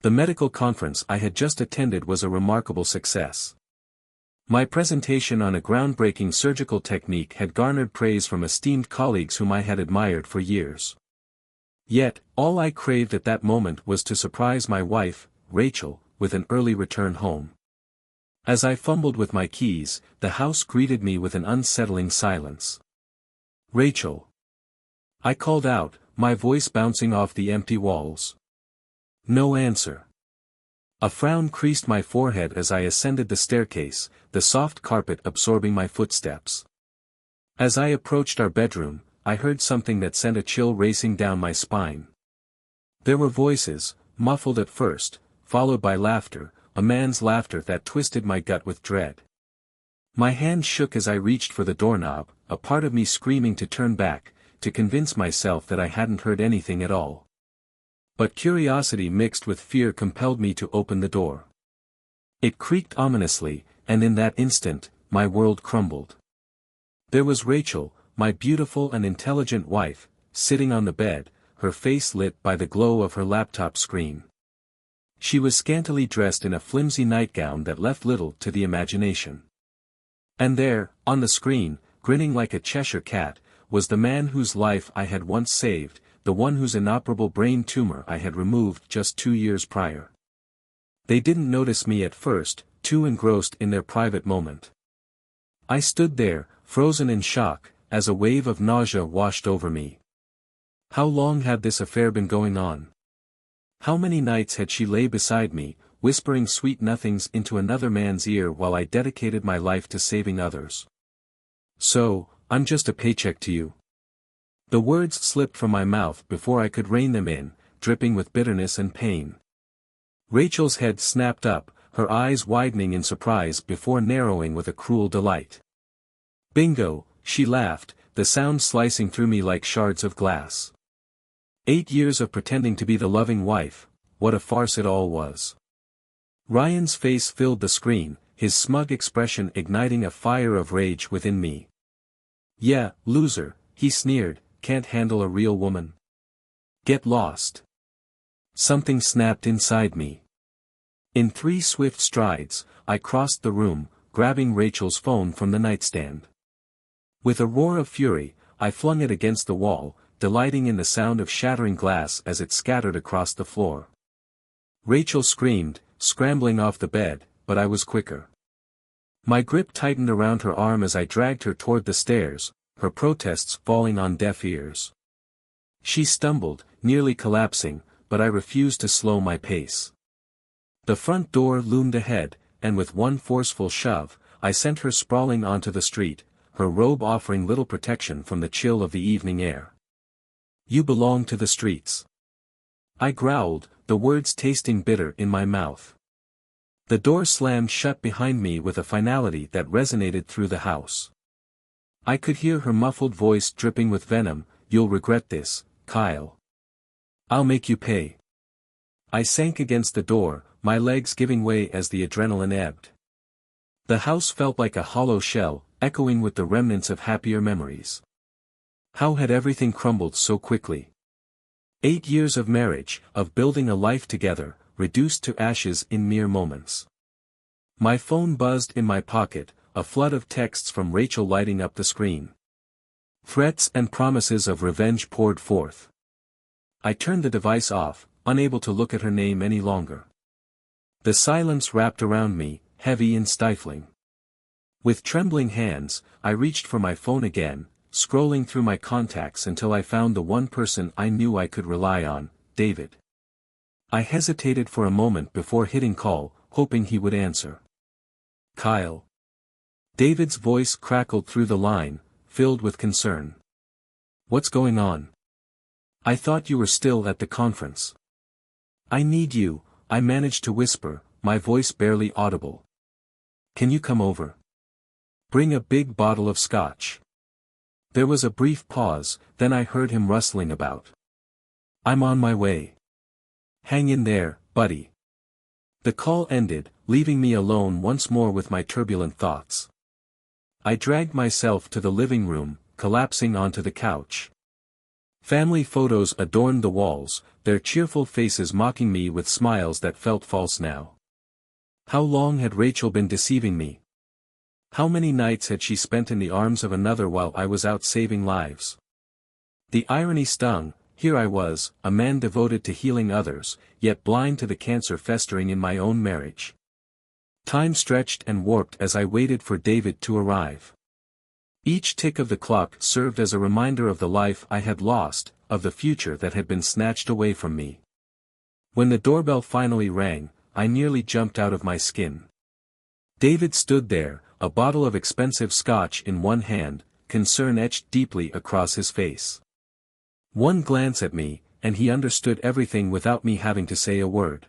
The medical conference I had just attended was a remarkable success. My presentation on a groundbreaking surgical technique had garnered praise from esteemed colleagues whom I had admired for years. Yet, all I craved at that moment was to surprise my wife, Rachel, with an early return home. As I fumbled with my keys, the house greeted me with an unsettling silence. "Rachel!" I called out, my voice bouncing off the empty walls. No answer. A frown creased my forehead as I ascended the staircase, the soft carpet absorbing my footsteps. As I approached our bedroom, I heard something that sent a chill racing down my spine. There were voices, muffled at first, followed by laughter, a man's laughter that twisted my gut with dread. My hand shook as I reached for the doorknob, a part of me screaming to turn back, to convince myself that I hadn't heard anything at all. But curiosity mixed with fear compelled me to open the door. It creaked ominously, and in that instant, my world crumbled. There was Rachel, my beautiful and intelligent wife, sitting on the bed, her face lit by the glow of her laptop screen. She was scantily dressed in a flimsy nightgown that left little to the imagination. And there, on the screen, grinning like a Cheshire cat, was the man whose life I had once saved, the one whose inoperable brain tumor I had removed just 2 years prior. They didn't notice me at first, too engrossed in their private moment. I stood there, frozen in shock, as a wave of nausea washed over me. How long had this affair been going on? How many nights had she lay beside me, whispering sweet nothings into another man's ear while I dedicated my life to saving others? "So, I'm just a paycheck to you." The words slipped from my mouth before I could rein them in, dripping with bitterness and pain. Rachel's head snapped up, her eyes widening in surprise before narrowing with a cruel delight. "Bingo," she laughed, the sound slicing through me like shards of glass. 8 years of pretending to be the loving wife, what a farce it all was. Ryan's face filled the screen, his smug expression igniting a fire of rage within me. "Yeah, loser," he sneered, "can't handle a real woman. Get lost." Something snapped inside me. In 3 swift strides, I crossed the room, grabbing Rachel's phone from the nightstand. With a roar of fury, I flung it against the wall, delighting in the sound of shattering glass as it scattered across the floor. Rachel screamed, scrambling off the bed, but I was quicker. My grip tightened around her arm as I dragged her toward the stairs, her protests falling on deaf ears. She stumbled, nearly collapsing, but I refused to slow my pace. The front door loomed ahead, and with one forceful shove, I sent her sprawling onto the street, her robe offering little protection from the chill of the evening air. "You belong to the streets." I growled, the words tasting bitter in my mouth. The door slammed shut behind me with a finality that resonated through the house. I could hear her muffled voice dripping with venom, "You'll regret this, Kyle. I'll make you pay." I sank against the door, my legs giving way as the adrenaline ebbed. The house felt like a hollow shell, echoing with the remnants of happier memories. How had everything crumbled so quickly? 8 years of marriage, of building a life together, reduced to ashes in mere moments. My phone buzzed in my pocket, a flood of texts from Rachel lighting up the screen. Threats and promises of revenge poured forth. I turned the device off, unable to look at her name any longer. The silence wrapped around me, heavy and stifling. With trembling hands, I reached for my phone again, scrolling through my contacts until I found the one person I knew I could rely on, David. I hesitated for a moment before hitting call, hoping he would answer. "Kyle." David's voice crackled through the line, filled with concern. "What's going on? I thought you were still at the conference." "I need you," I managed to whisper, my voice barely audible. "Can you come over? Bring a big bottle of scotch." There was a brief pause, then I heard him rustling about. "I'm on my way. Hang in there, buddy." The call ended, leaving me alone once more with my turbulent thoughts. I dragged myself to the living room, collapsing onto the couch. Family photos adorned the walls, their cheerful faces mocking me with smiles that felt false now. How long had Rachel been deceiving me? How many nights had she spent in the arms of another while I was out saving lives? The irony stung. Here I was, a man devoted to healing others, yet blind to the cancer festering in my own marriage. Time stretched and warped as I waited for David to arrive. Each tick of the clock served as a reminder of the life I had lost, of the future that had been snatched away from me. When the doorbell finally rang, I nearly jumped out of my skin. David stood there, a bottle of expensive scotch in one hand, concern etched deeply across his face. One glance at me, and he understood everything without me having to say a word.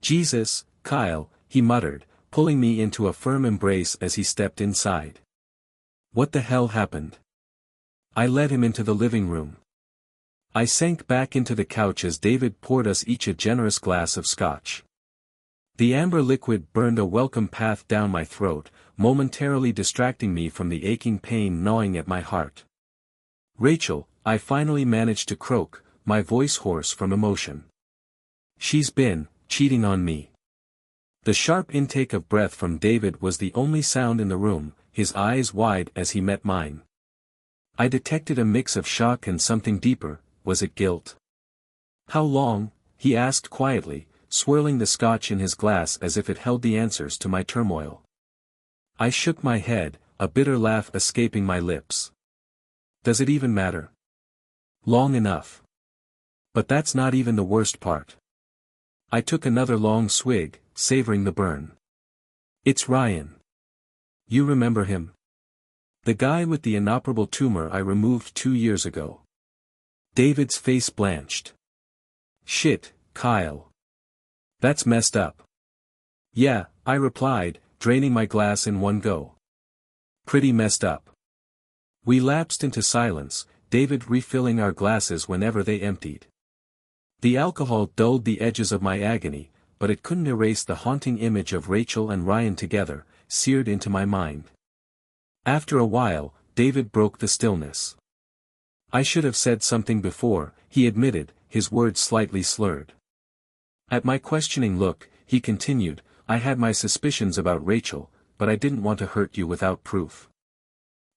"Jesus, Kyle," he muttered, pulling me into a firm embrace as he stepped inside. What the hell happened? I led him into the living room. I sank back into the couch as David poured us each a generous glass of scotch. The amber liquid burned a welcome path down my throat, momentarily distracting me from the aching pain gnawing at my heart. "Rachel," I finally managed to croak, my voice hoarse from emotion. "She's been cheating on me." The sharp intake of breath from David was the only sound in the room, his eyes wide as he met mine. I detected a mix of shock and something deeper. Was it guilt? "How long?" he asked quietly, swirling the scotch in his glass as if it held the answers to my turmoil. I shook my head, a bitter laugh escaping my lips. "Does it even matter?" "Long enough. But that's not even the worst part." I took another long swig, savoring the burn. "It's Ryan. You remember him? The guy with the inoperable tumor I removed 2 years ago." David's face blanched. "Shit, Kyle. That's messed up." "Yeah," I replied, draining my glass in one go. "Pretty messed up." We lapsed into silence, David refilling our glasses whenever they emptied. The alcohol dulled the edges of my agony, but it couldn't erase the haunting image of Rachel and Ryan together, seared into my mind. After a while, David broke the stillness. "I should have said something before," he admitted, his words slightly slurred. At my questioning look, he continued, "I had my suspicions about Rachel, but I didn't want to hurt you without proof."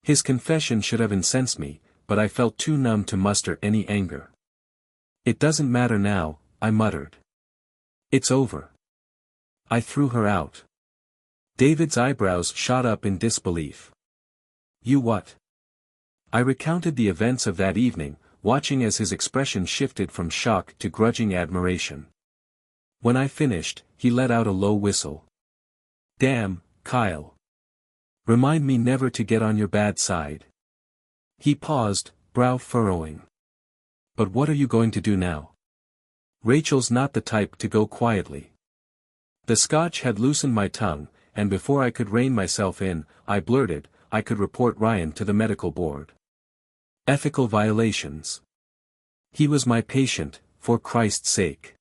His confession should have incensed me, but I felt too numb to muster any anger. "It doesn't matter now," I muttered. "It's over. I threw her out." David's eyebrows shot up in disbelief. "You what?" I recounted the events of that evening, watching as his expression shifted from shock to grudging admiration. When I finished, he let out a low whistle. "Damn, Kyle. Remind me never to get on your bad side." He paused, brow furrowing. "But what are you going to do now? Rachel's not the type to go quietly." The scotch had loosened my tongue, and before I could rein myself in, I blurted, "I could report Ryan to the medical board. Ethical violations. He was my patient, for Christ's sake."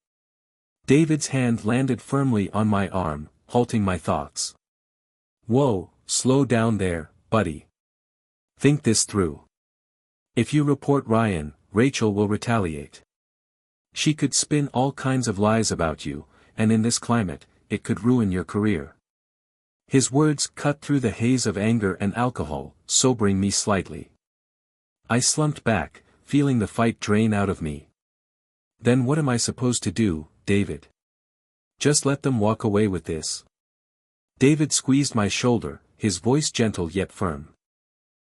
David's hand landed firmly on my arm, halting my thoughts. "Whoa, slow down there, buddy. Think this through. If you report Ryan, Rachel will retaliate. She could spin all kinds of lies about you, and in this climate, it could ruin your career." His words cut through the haze of anger and alcohol, sobering me slightly. I slumped back, feeling the fight drain out of me. "Then what am I supposed to do, David? Just let them walk away with this?" David squeezed my shoulder, his voice gentle yet firm.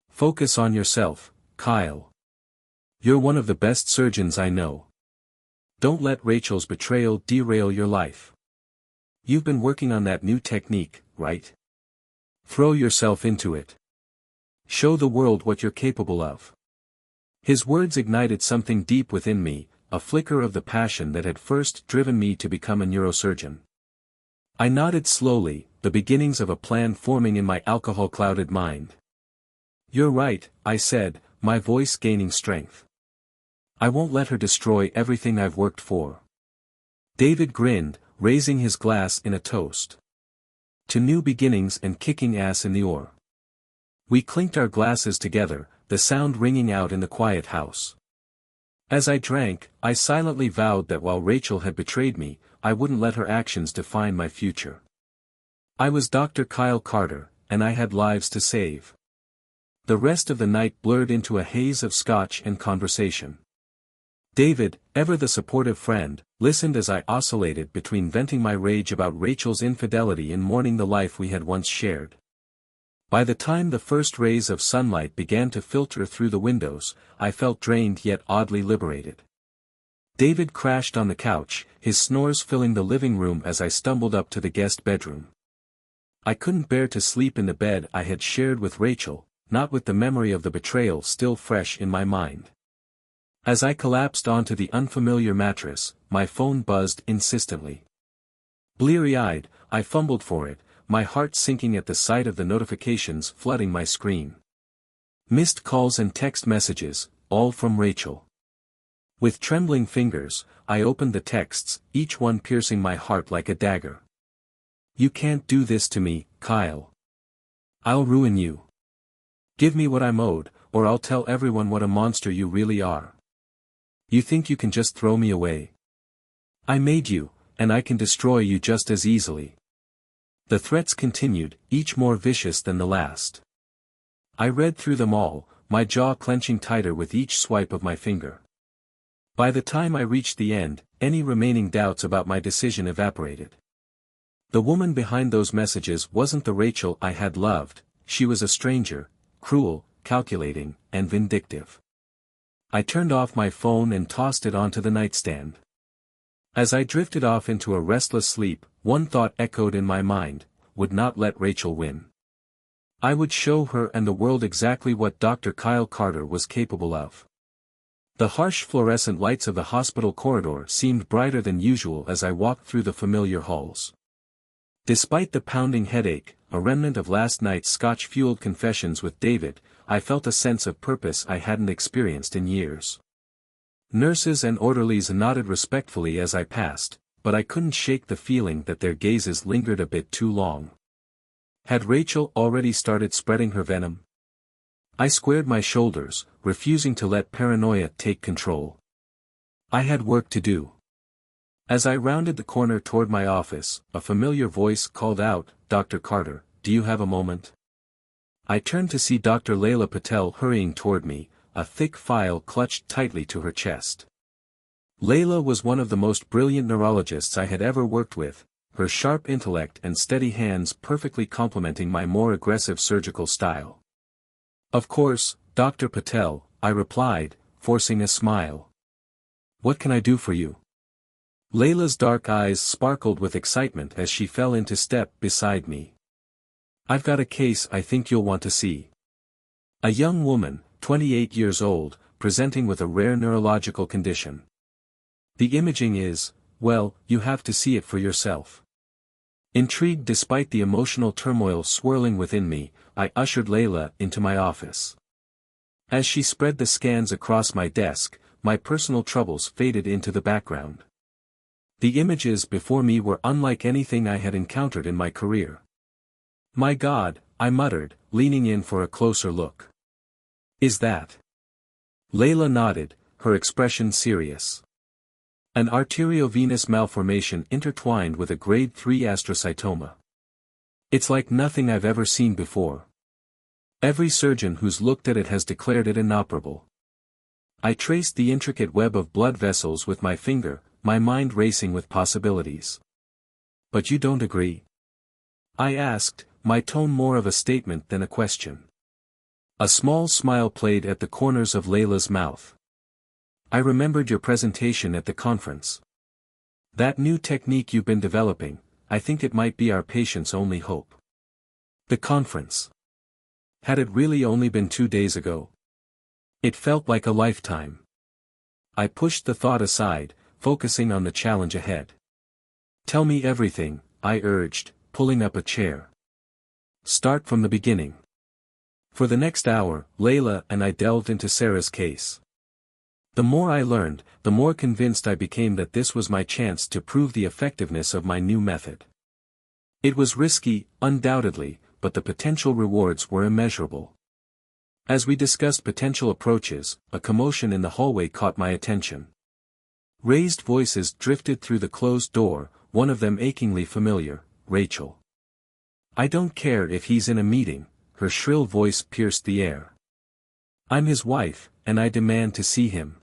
"Focus on yourself, Kyle. You're one of the best surgeons I know. Don't let Rachel's betrayal derail your life. You've been working on that new technique, right? Throw yourself into it. Show the world what you're capable of." His words ignited something deep within me, a flicker of the passion that had first driven me to become a neurosurgeon. I nodded slowly, the beginnings of a plan forming in my alcohol-clouded mind. "You're right," I said, my voice gaining strength. "I won't let her destroy everything I've worked for." David grinned, raising his glass in a toast. "To new beginnings and kicking ass in the oar." We clinked our glasses together, the sound ringing out in the quiet house. As I drank, I silently vowed that while Rachel had betrayed me, I wouldn't let her actions define my future. I was Dr. Kyle Carter, and I had lives to save. The rest of the night blurred into a haze of scotch and conversation. David, ever the supportive friend, listened as I oscillated between venting my rage about Rachel's infidelity and mourning the life we had once shared. By the time the first rays of sunlight began to filter through the windows, I felt drained yet oddly liberated. David crashed on the couch, his snores filling the living room as I stumbled up to the guest bedroom. I couldn't bear to sleep in the bed I had shared with Rachel, not with the memory of the betrayal still fresh in my mind. As I collapsed onto the unfamiliar mattress, my phone buzzed insistently. Bleary-eyed, I fumbled for it, my heart sinking at the sight of the notifications flooding my screen. Missed calls and text messages, all from Rachel. With trembling fingers, I opened the texts, each one piercing my heart like a dagger. "You can't do this to me, Kyle. I'll ruin you. Give me what I'm owed, or I'll tell everyone what a monster you really are. You think you can just throw me away? I made you, and I can destroy you just as easily." The threats continued, each more vicious than the last. I read through them all, my jaw clenching tighter with each swipe of my finger. By the time I reached the end, any remaining doubts about my decision evaporated. The woman behind those messages wasn't the Rachel I had loved, she was a stranger, cruel, calculating, and vindictive. I turned off my phone and tossed it onto the nightstand. As I drifted off into a restless sleep, one thought echoed in my mind: would not let Rachel win. I would show her and the world exactly what Dr. Kyle Carter was capable of. The harsh fluorescent lights of the hospital corridor seemed brighter than usual as I walked through the familiar halls. Despite the pounding headache, a remnant of last night's scotch-fueled confessions with David, I felt a sense of purpose I hadn't experienced in years. Nurses and orderlies nodded respectfully as I passed, but I couldn't shake the feeling that their gazes lingered a bit too long. Had Rachel already started spreading her venom? I squared my shoulders, refusing to let paranoia take control. I had work to do. As I rounded the corner toward my office, a familiar voice called out, "Dr. Carter, do you have a moment?" I turned to see Dr. Layla Patel hurrying toward me, a thick file clutched tightly to her chest. Layla was one of the most brilliant neurologists I had ever worked with, her sharp intellect and steady hands perfectly complementing my more aggressive surgical style. "Of course, Dr. Patel," I replied, forcing a smile. "What can I do for you?" Layla's dark eyes sparkled with excitement as she fell into step beside me. "I've got a case I think you'll want to see." A young woman, 28 years old, presenting with a rare neurological condition. "The imaging is, well, you have to see it for yourself." Intrigued despite the emotional turmoil swirling within me, I ushered Layla into my office. As she spread the scans across my desk, my personal troubles faded into the background. The images before me were unlike anything I had encountered in my career. "My God," I muttered, leaning in for a closer look. "Is that?" Layla nodded, her expression serious. "An arteriovenous malformation intertwined with a grade 3 astrocytoma. It's like nothing I've ever seen before. Every surgeon who's looked at it has declared it inoperable." I traced the intricate web of blood vessels with my finger, my mind racing with possibilities. "But you don't agree?" I asked, my tone more of a statement than a question. A small smile played at the corners of Layla's mouth. "I remembered your presentation at the conference. That new technique you've been developing, I think it might be our patient's only hope." The conference. Had it really only been 2 days ago? It felt like a lifetime. I pushed the thought aside, focusing on the challenge ahead. "Tell me everything," I urged, pulling up a chair. "Start from the beginning." For the next hour, Layla and I delved into Sarah's case. The more I learned, the more convinced I became that this was my chance to prove the effectiveness of my new method. It was risky, undoubtedly, but the potential rewards were immeasurable. As we discussed potential approaches, a commotion in the hallway caught my attention. Raised voices drifted through the closed door, one of them achingly familiar, Rachel. "I don't care if he's in a meeting," her shrill voice pierced the air. "I'm his wife, and I demand to see him."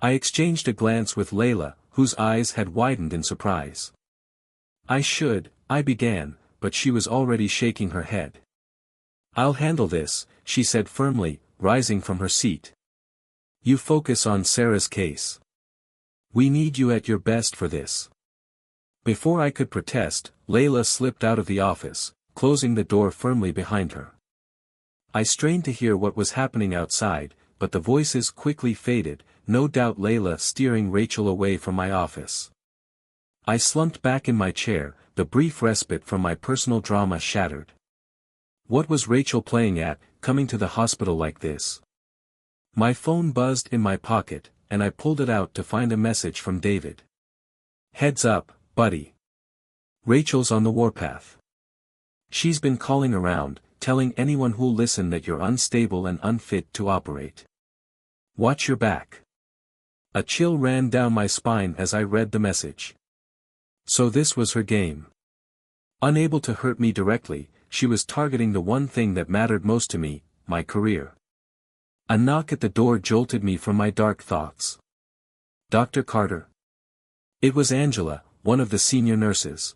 I exchanged a glance with Layla, whose eyes had widened in surprise. I began, but she was already shaking her head. "I'll handle this," she said firmly, rising from her seat. "You focus on Sarah's case. We need you at your best for this." Before I could protest, Layla slipped out of the office, closing the door firmly behind her. I strained to hear what was happening outside, but the voices quickly faded, no doubt Layla steering Rachel away from my office. I slumped back in my chair, the brief respite from my personal drama shattered. What was Rachel playing at, coming to the hospital like this? My phone buzzed in my pocket, and I pulled it out to find a message from David. "Heads up, buddy. Rachel's on the warpath. She's been calling around, telling anyone who'll listen that you're unstable and unfit to operate. Watch your back." A chill ran down my spine as I read the message. So this was her game. Unable to hurt me directly, she was targeting the one thing that mattered most to me, my career. A knock at the door jolted me from my dark thoughts. "Dr. Carter?" It was Angela, one of the senior nurses.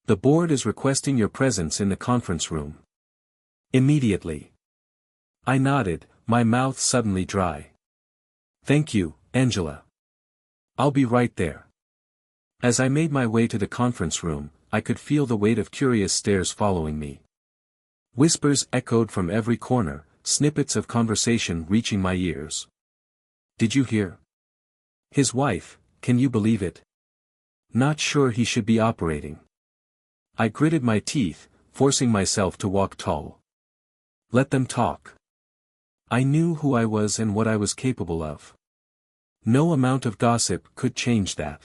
"The board is requesting your presence in the conference room. Immediately." I nodded, my mouth suddenly dry. "Thank you, Angela. I'll be right there." As I made my way to the conference room, I could feel the weight of curious stares following me. Whispers echoed from every corner, snippets of conversation reaching my ears. "Did you hear? His wife, can you believe it? Not sure he should be operating." I gritted my teeth, forcing myself to walk tall. Let them talk. I knew who I was and what I was capable of. No amount of gossip could change that.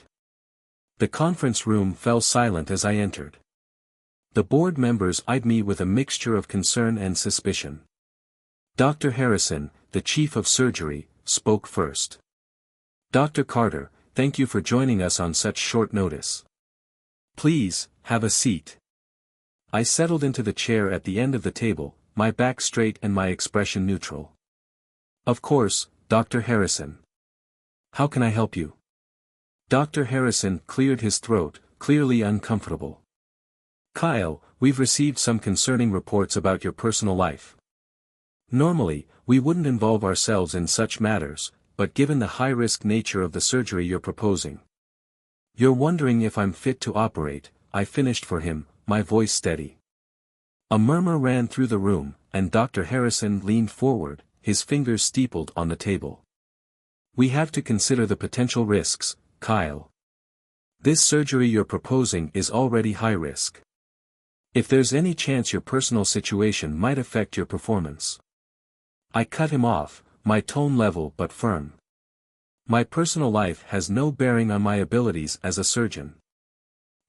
The conference room fell silent as I entered. The board members eyed me with a mixture of concern and suspicion. Dr. Harrison, the chief of surgery, spoke first. "Dr. Carter, thank you for joining us on such short notice. Please, have a seat." I settled into the chair at the end of the table, my back straight and my expression neutral. "Of course, Dr. Harrison. How can I help you?" Dr. Harrison cleared his throat, clearly uncomfortable. "Kyle, we've received some concerning reports about your personal life. Normally, we wouldn't involve ourselves in such matters, but given the high-risk nature of the surgery you're proposing. You're wondering if I'm fit to operate," I finished for him, my voice steady. A murmur ran through the room, and Dr. Harrison leaned forward, his fingers steepled on the table. "We have to consider the potential risks, Kyle. This surgery you're proposing is already high risk. If there's any chance your personal situation might affect your performance." I cut him off, my tone level but firm. "My personal life has no bearing on my abilities as a surgeon.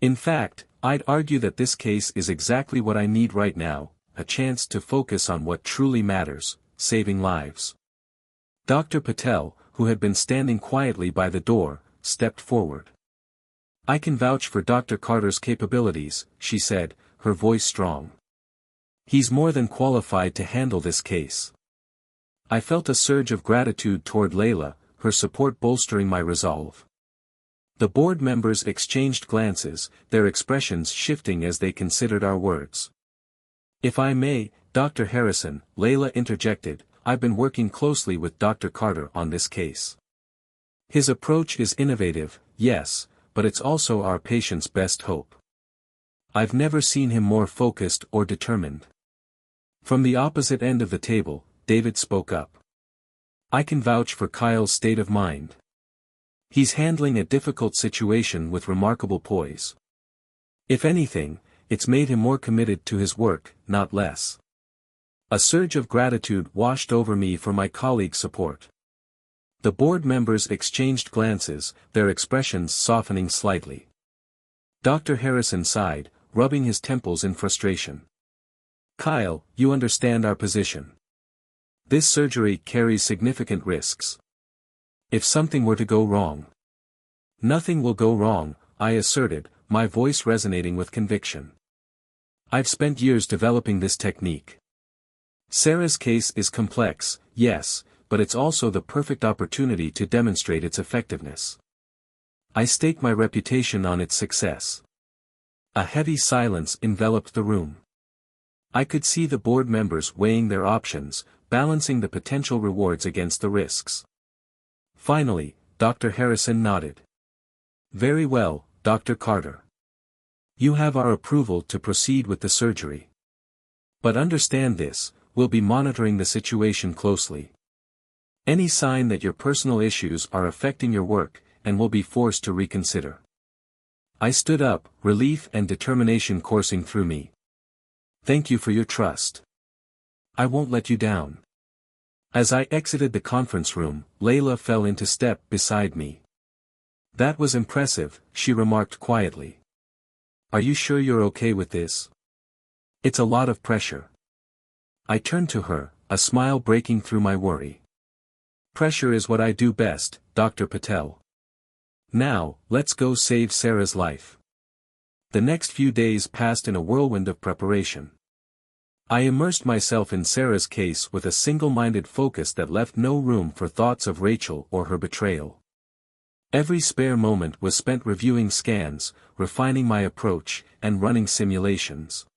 In fact, I'd argue that this case is exactly what I need right now, a chance to focus on what truly matters, saving lives." Dr. Patel, who had been standing quietly by the door, stepped forward. "I can vouch for Dr. Carter's capabilities," she said, her voice strong. "He's more than qualified to handle this case." I felt a surge of gratitude toward Layla, her support bolstering my resolve. The board members exchanged glances, their expressions shifting as they considered our words. "If I may, Dr. Harrison," Layla interjected, "I've been working closely with Dr. Carter on this case. His approach is innovative, yes, but it's also our patient's best hope. I've never seen him more focused or determined." From the opposite end of the table, David spoke up. "I can vouch for Kyle's state of mind. He's handling a difficult situation with remarkable poise. If anything, it's made him more committed to his work, not less." A surge of gratitude washed over me for my colleague's support. The board members exchanged glances, their expressions softening slightly. Dr. Harrison sighed, rubbing his temples in frustration. "Kyle, you understand our position. This surgery carries significant risks. If something were to go wrong. Nothing will go wrong, I asserted, my voice resonating with conviction. I've spent years developing this technique. Sarah's case is complex, yes, but it's also the perfect opportunity to demonstrate its effectiveness. I stake my reputation on its success. A heavy silence enveloped the room. I could see the board members weighing their options, balancing the potential rewards against the risks. Finally, Dr. Harrison nodded. Very well, Dr. Carter. You have our approval to proceed with the surgery. But understand this, we'll be monitoring the situation closely. Any sign that your personal issues are affecting your work, and will be forced to reconsider. I stood up, relief and determination coursing through me. Thank you for your trust. I won't let you down. As I exited the conference room, Layla fell into step beside me. That was impressive, she remarked quietly. Are you sure you're okay with this? It's a lot of pressure. I turned to her, a smile breaking through my worry. Pressure is what I do best, Dr. Patel. Now, let's go save Sarah's life. The next few days passed in a whirlwind of preparation. I immersed myself in Sarah's case with a single-minded focus that left no room for thoughts of Rachel or her betrayal. Every spare moment was spent reviewing scans, refining my approach, and running simulations.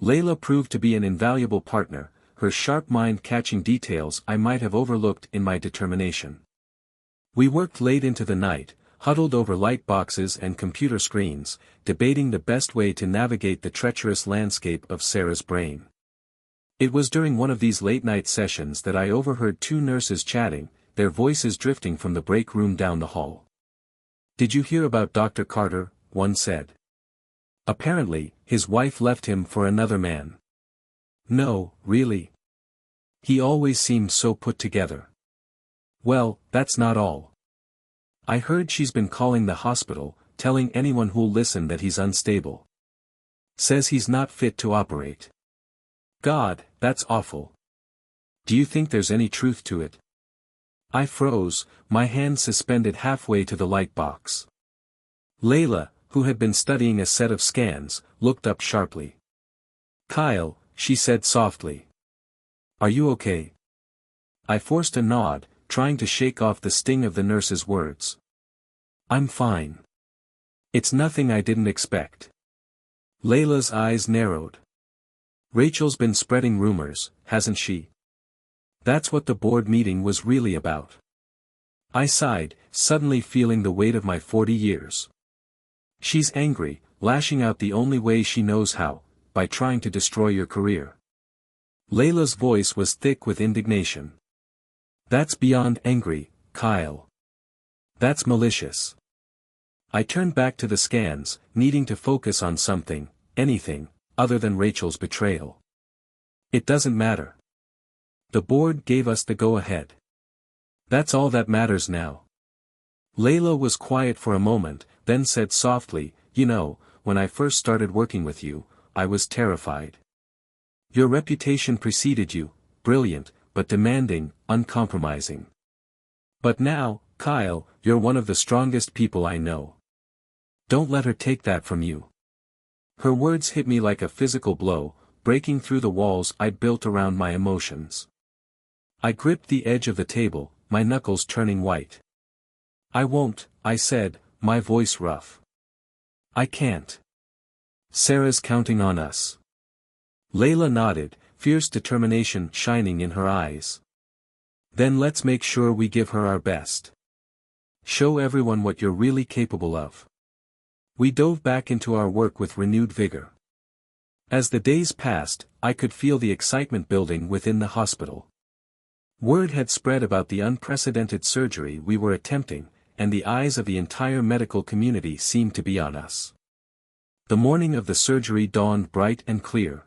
Layla proved to be an invaluable partner, her sharp mind catching details I might have overlooked in my determination. We worked late into the night, huddled over light boxes and computer screens, debating the best way to navigate the treacherous landscape of Sarah's brain. It was during one of these late-night sessions that I overheard two nurses chatting, their voices drifting from the break room down the hall. Did you hear about Dr. Carter? One said. Apparently, his wife left him for another man. No, really. He always seemed so put together. Well, that's not all. I heard she's been calling the hospital, telling anyone who'll listen that he's unstable. Says he's not fit to operate. God, that's awful. Do you think there's any truth to it? I froze, my hand suspended halfway to the light box. Layla, who had been studying a set of scans, looked up sharply. Kyle, she said softly. Are you okay? I forced a nod, trying to shake off the sting of the nurse's words. I'm fine. It's nothing I didn't expect. Layla's eyes narrowed. Rachel's been spreading rumors, hasn't she? That's what the board meeting was really about. I sighed, suddenly feeling the weight of my 40 years. She's angry, lashing out the only way she knows how, by trying to destroy your career. Layla's voice was thick with indignation. That's beyond angry, Kyle. That's malicious. I turned back to the scans, needing to focus on something, anything, other than Rachel's betrayal. It doesn't matter. The board gave us the go-ahead. That's all that matters now. Layla was quiet for a moment, then said softly, you know, when I first started working with you, I was terrified. Your reputation preceded you, brilliant, but demanding, uncompromising. But now, Kyle, you're one of the strongest people I know. Don't let her take that from you. Her words hit me like a physical blow, breaking through the walls I'd built around my emotions. I gripped the edge of the table, my knuckles turning white. I won't, I said, my voice rough. I can't. Sarah's counting on us. Layla nodded, fierce determination shining in her eyes. Then let's make sure we give her our best. Show everyone what you're really capable of. We dove back into our work with renewed vigor. As the days passed, I could feel the excitement building within the hospital. Word had spread about the unprecedented surgery we were attempting, and the eyes of the entire medical community seemed to be on us. The morning of the surgery dawned bright and clear.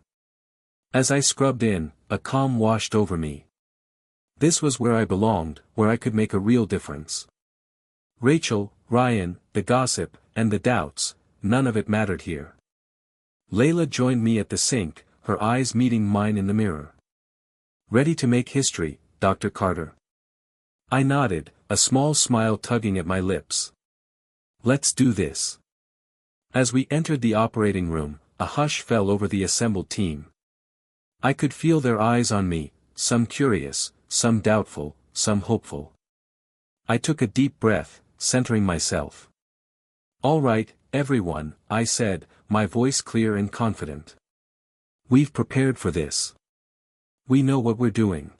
As I scrubbed in, a calm washed over me. This was where I belonged, where I could make a real difference. Rachel, Ryan, the gossip, and the doubts, none of it mattered here. Layla joined me at the sink, her eyes meeting mine in the mirror. Ready to make history, Dr. Carter? I nodded, a small smile tugging at my lips. Let's do this. As we entered the operating room, a hush fell over the assembled team. I could feel their eyes on me, some curious, some doubtful, some hopeful. I took a deep breath, centering myself. All right, everyone, I said, my voice clear and confident. We've prepared for this. We know what we're doing.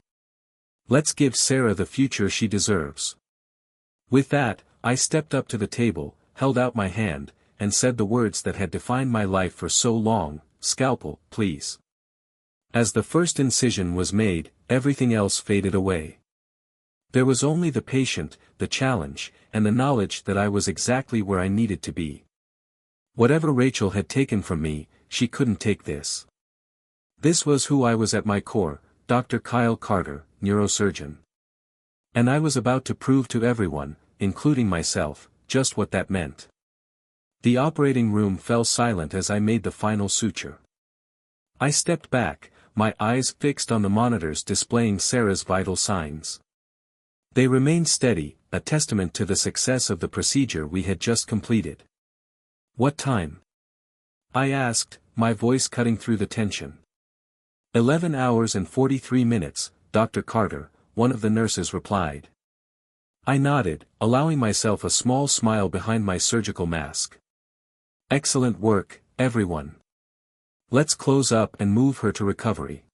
Let's give Sarah the future she deserves. With that, I stepped up to the table, held out my hand, and said the words that had defined my life for so long, "Scalpel, please." As the first incision was made, everything else faded away. There was only the patient, the challenge, and the knowledge that I was exactly where I needed to be. Whatever Rachel had taken from me, she couldn't take this. This was who I was at my core, Dr. Kyle Carter, neurosurgeon. And I was about to prove to everyone, including myself, just what that meant. The operating room fell silent as I made the final suture. I stepped back, my eyes fixed on the monitors displaying Sarah's vital signs. They remained steady, a testament to the success of the procedure we had just completed. What time? I asked, my voice cutting through the tension. 11 hours and 43 minutes, Dr. Carter, one of the nurses replied. I nodded, allowing myself a small smile behind my surgical mask. Excellent work, everyone. Let's close up and move her to recovery.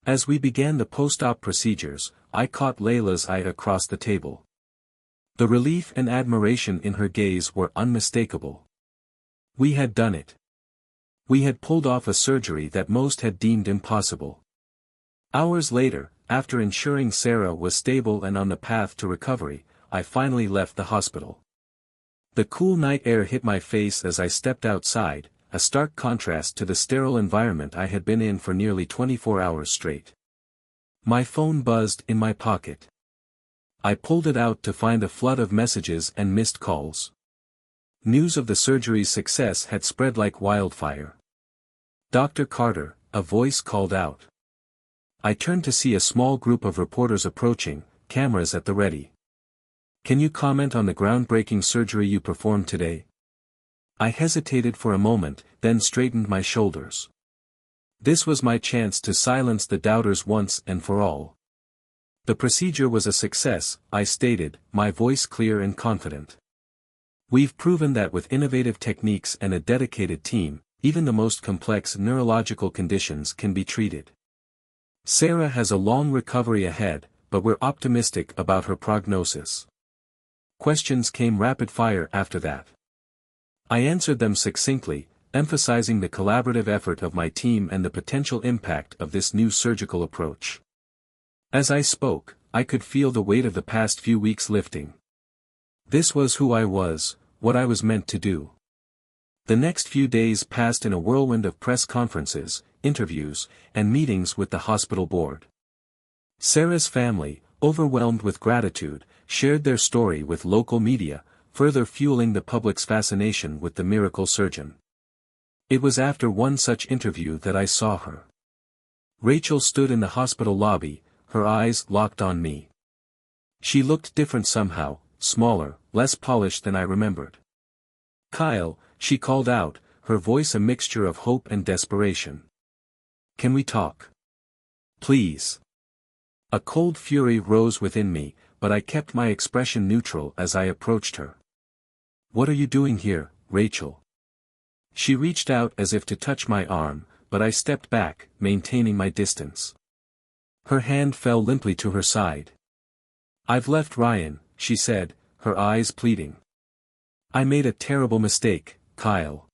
As we began the post-op procedures, I caught Layla's eye across the table. The relief and admiration in her gaze were unmistakable. We had done it. We had pulled off a surgery that most had deemed impossible. Hours later, after ensuring Sarah was stable and on the path to recovery, I finally left the hospital. The cool night air hit my face as I stepped outside, a stark contrast to the sterile environment I had been in for nearly 24 hours straight. My phone buzzed in my pocket. I pulled it out to find a flood of messages and missed calls. News of the surgery's success had spread like wildfire. Dr. Carter, a voice called out. I turned to see a small group of reporters approaching, cameras at the ready. Can you comment on the groundbreaking surgery you performed today? I hesitated for a moment, then straightened my shoulders. This was my chance to silence the doubters once and for all. The procedure was a success, I stated, my voice clear and confident. We've proven that with innovative techniques and a dedicated team, even the most complex neurological conditions can be treated. Sarah has a long recovery ahead, but we're optimistic about her prognosis. Questions came rapid fire after that. I answered them succinctly, emphasizing the collaborative effort of my team and the potential impact of this new surgical approach. As I spoke, I could feel the weight of the past few weeks lifting. This was who I was, what I was meant to do. The next few days passed in a whirlwind of press conferences, interviews, and meetings with the hospital board. Sarah's family, overwhelmed with gratitude, shared their story with local media, further fueling the public's fascination with the miracle surgeon. It was after one such interview that I saw her. Rachel stood in the hospital lobby, her eyes locked on me. She looked different somehow, smaller, less polished than I remembered. Kyle, she called out, her voice a mixture of hope and desperation. Can we talk? Please. A cold fury rose within me, but I kept my expression neutral as I approached her. What are you doing here, Rachel? She reached out as if to touch my arm, but I stepped back, maintaining my distance. Her hand fell limply to her side. I've left Ryan, she said, her eyes pleading. I made a terrible mistake, Kyle.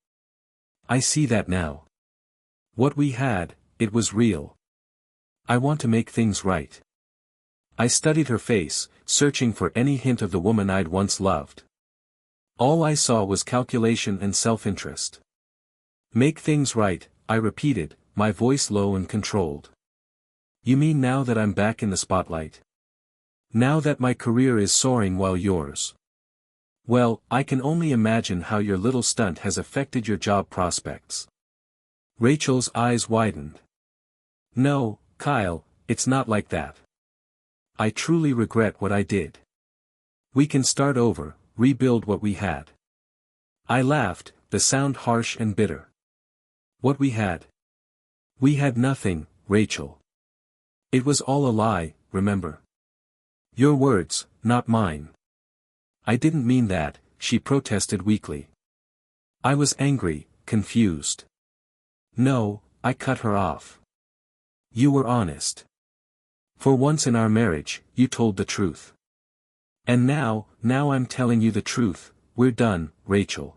I see that now. What we had, it was real. I want to make things right. I studied her face, searching for any hint of the woman I'd once loved. All I saw was calculation and self-interest. Make things right, I repeated, my voice low and controlled. You mean now that I'm back in the spotlight? Now that my career is soaring while yours? Well, I can only imagine how your little stunt has affected your job prospects. Rachel's eyes widened. No, Kyle, it's not like that. I truly regret what I did. We can start over, rebuild what we had. I laughed, the sound harsh and bitter. What we had? We had nothing, Rachel. It was all a lie, remember? Your words, not mine. I didn't mean that, she protested weakly. I was angry, confused. No, I cut her off. You were honest. For once in our marriage, you told the truth. And now I'm telling you the truth, we're done, Rachel.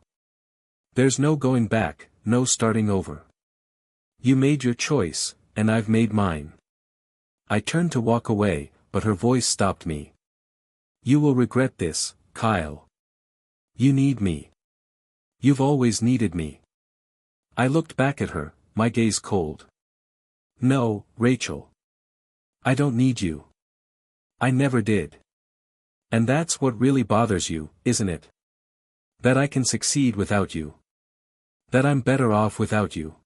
There's no going back, no starting over. You made your choice, and I've made mine. I turned to walk away, but her voice stopped me. You will regret this, Kyle. You need me. You've always needed me. I looked back at her, my gaze cold. No, Rachel. I don't need you. I never did. And that's what really bothers you, isn't it? That I can succeed without you. That I'm better off without you.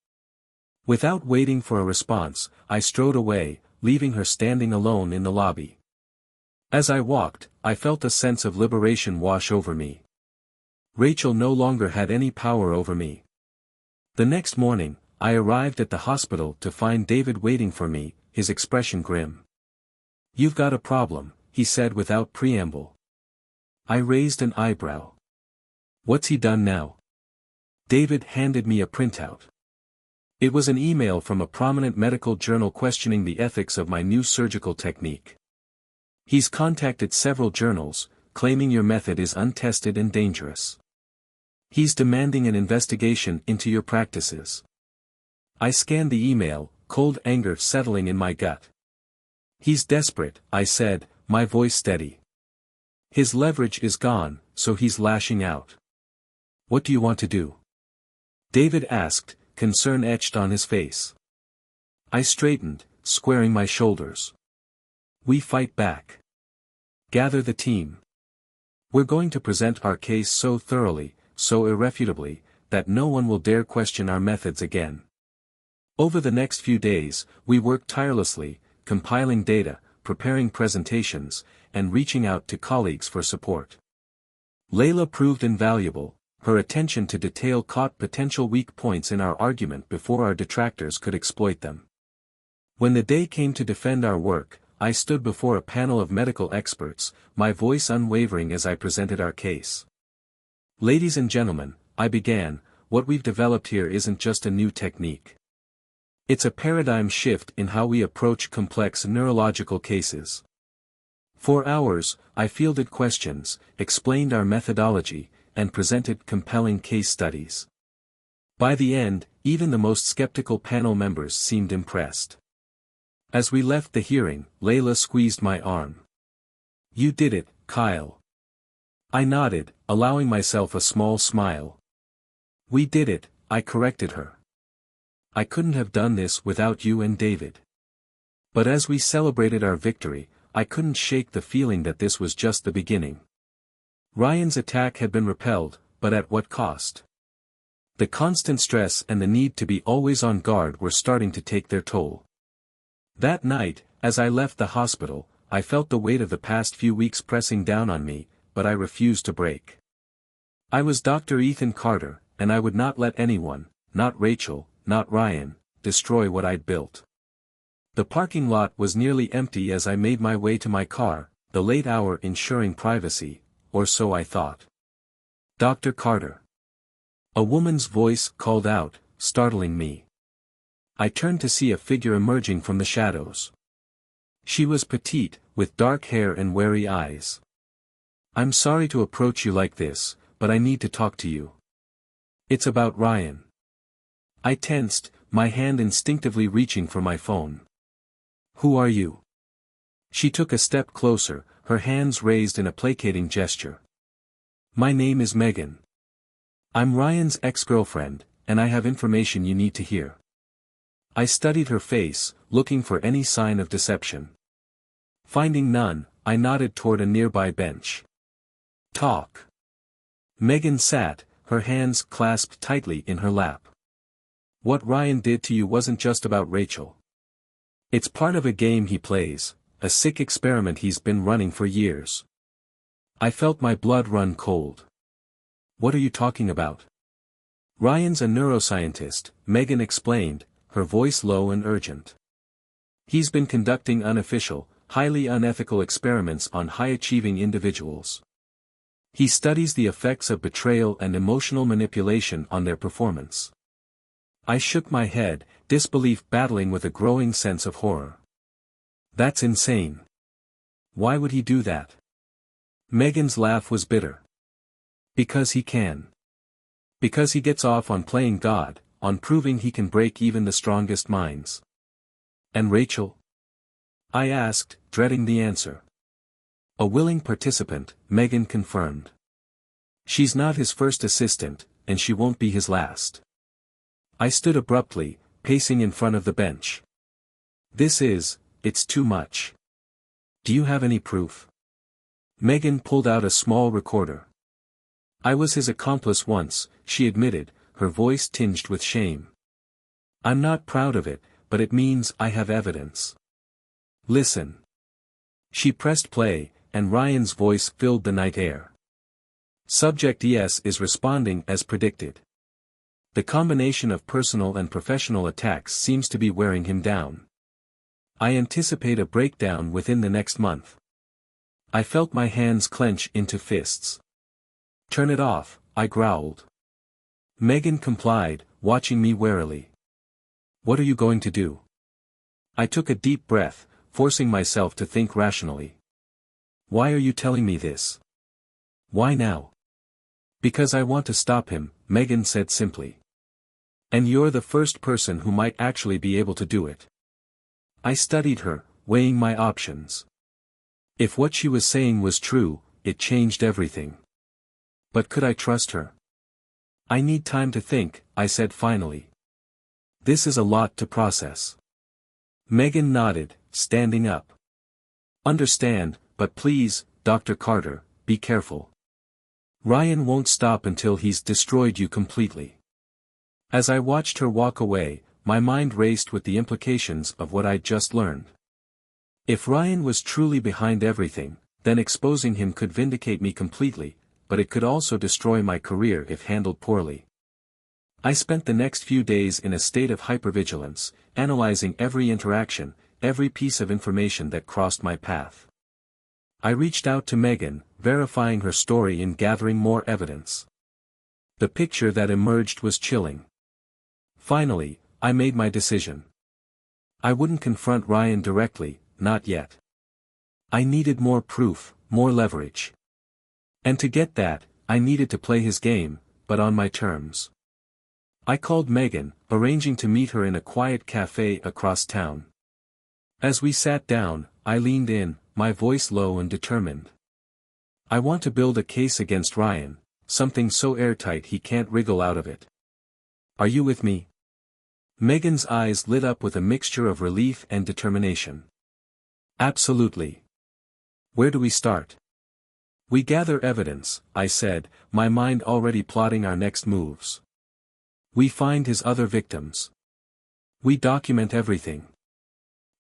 Without waiting for a response, I strode away, leaving her standing alone in the lobby. As I walked, I felt a sense of liberation wash over me. Rachel no longer had any power over me. The next morning, I arrived at the hospital to find David waiting for me, his expression grim. You've got a problem, he said without preamble. I raised an eyebrow. What's he done now? David handed me a printout. It was an email from a prominent medical journal questioning the ethics of my new surgical technique. He's contacted several journals, claiming your method is untested and dangerous. He's demanding an investigation into your practices. I scanned the email, cold anger settling in my gut. He's desperate, I said, my voice steady. His leverage is gone, so he's lashing out. What do you want to do? David asked, concern etched on his face. I straightened, squaring my shoulders. We fight back. Gather the team. We're going to present our case so thoroughly, so irrefutably, that no one will dare question our methods again. Over the next few days, we worked tirelessly, compiling data, preparing presentations, and reaching out to colleagues for support. Layla proved invaluable, her attention to detail caught potential weak points in our argument before our detractors could exploit them. When the day came to defend our work, I stood before a panel of medical experts, my voice unwavering as I presented our case. Ladies and gentlemen, I began, what we've developed here isn't just a new technique. It's a paradigm shift in how we approach complex neurological cases. For hours, I fielded questions, explained our methodology, and presented compelling case studies. By the end, even the most skeptical panel members seemed impressed. As we left the hearing, Layla squeezed my arm. You did it, Kyle. I nodded, allowing myself a small smile. We did it, I corrected her. I couldn't have done this without you and David. But as we celebrated our victory, I couldn't shake the feeling that this was just the beginning. Ryan's attack had been repelled, but at what cost? The constant stress and the need to be always on guard were starting to take their toll. That night, as I left the hospital, I felt the weight of the past few weeks pressing down on me, but I refused to break. I was Dr. Ethan Carter, and I would not let anyone, not Rachel, not Ryan, destroy what I'd built. The parking lot was nearly empty as I made my way to my car, the late hour ensuring privacy, or so I thought. Dr. Carter. A woman's voice called out, startling me. I turned to see a figure emerging from the shadows. She was petite, with dark hair and wary eyes. I'm sorry to approach you like this, but I need to talk to you. It's about Ryan. I tensed, my hand instinctively reaching for my phone. Who are you? She took a step closer, her hands raised in a placating gesture. My name is Megan. I'm Ryan's ex-girlfriend, and I have information you need to hear. I studied her face, looking for any sign of deception. Finding none, I nodded toward a nearby bench. Talk. Megan sat, her hands clasped tightly in her lap. What Ryan did to you wasn't just about Rachel. It's part of a game he plays, a sick experiment he's been running for years. I felt my blood run cold. What are you talking about? Ryan's a neuroscientist, Megan explained, her voice low and urgent. He's been conducting unofficial, highly unethical experiments on high-achieving individuals. He studies the effects of betrayal and emotional manipulation on their performance. I shook my head, disbelief battling with a growing sense of horror. That's insane. Why would he do that? Megan's laugh was bitter. Because he can. Because he gets off on playing God, on proving he can break even the strongest minds. And Rachel? I asked, dreading the answer. A willing participant, Megan confirmed. She's not his first assistant, and she won't be his last. I stood abruptly, pacing in front of the bench. It's too much. Do you have any proof? Megan pulled out a small recorder. I was his accomplice once, she admitted, her voice tinged with shame. I'm not proud of it, but it means I have evidence. Listen. She pressed play, and Ryan's voice filled the night air. Subject ES is responding as predicted. The combination of personal and professional attacks seems to be wearing him down. I anticipate a breakdown within the next month. I felt my hands clench into fists. Turn it off, I growled. Megan complied, watching me warily. What are you going to do? I took a deep breath, forcing myself to think rationally. Why are you telling me this? Why now? Because I want to stop him, Megan said simply. And you're the first person who might actually be able to do it. I studied her, weighing my options. If what she was saying was true, it changed everything. But could I trust her? I need time to think, I said finally. This is a lot to process. Megan nodded, standing up. Understand, but please, Dr. Carter, be careful. Ryan won't stop until he's destroyed you completely. As I watched her walk away, my mind raced with the implications of what I'd just learned. If Ryan was truly behind everything, then exposing him could vindicate me completely, but it could also destroy my career if handled poorly. I spent the next few days in a state of hypervigilance, analyzing every interaction, every piece of information that crossed my path. I reached out to Megan, verifying her story and gathering more evidence. The picture that emerged was chilling. Finally, I made my decision. I wouldn't confront Ryan directly, not yet. I needed more proof, more leverage. And to get that, I needed to play his game, but on my terms. I called Megan, arranging to meet her in a quiet cafe across town. As we sat down, I leaned in, my voice low and determined. I want to build a case against Ryan, something so airtight he can't wriggle out of it. Are you with me? Megan's eyes lit up with a mixture of relief and determination. Absolutely. Where do we start? We gather evidence, I said, my mind already plotting our next moves. We find his other victims. We document everything.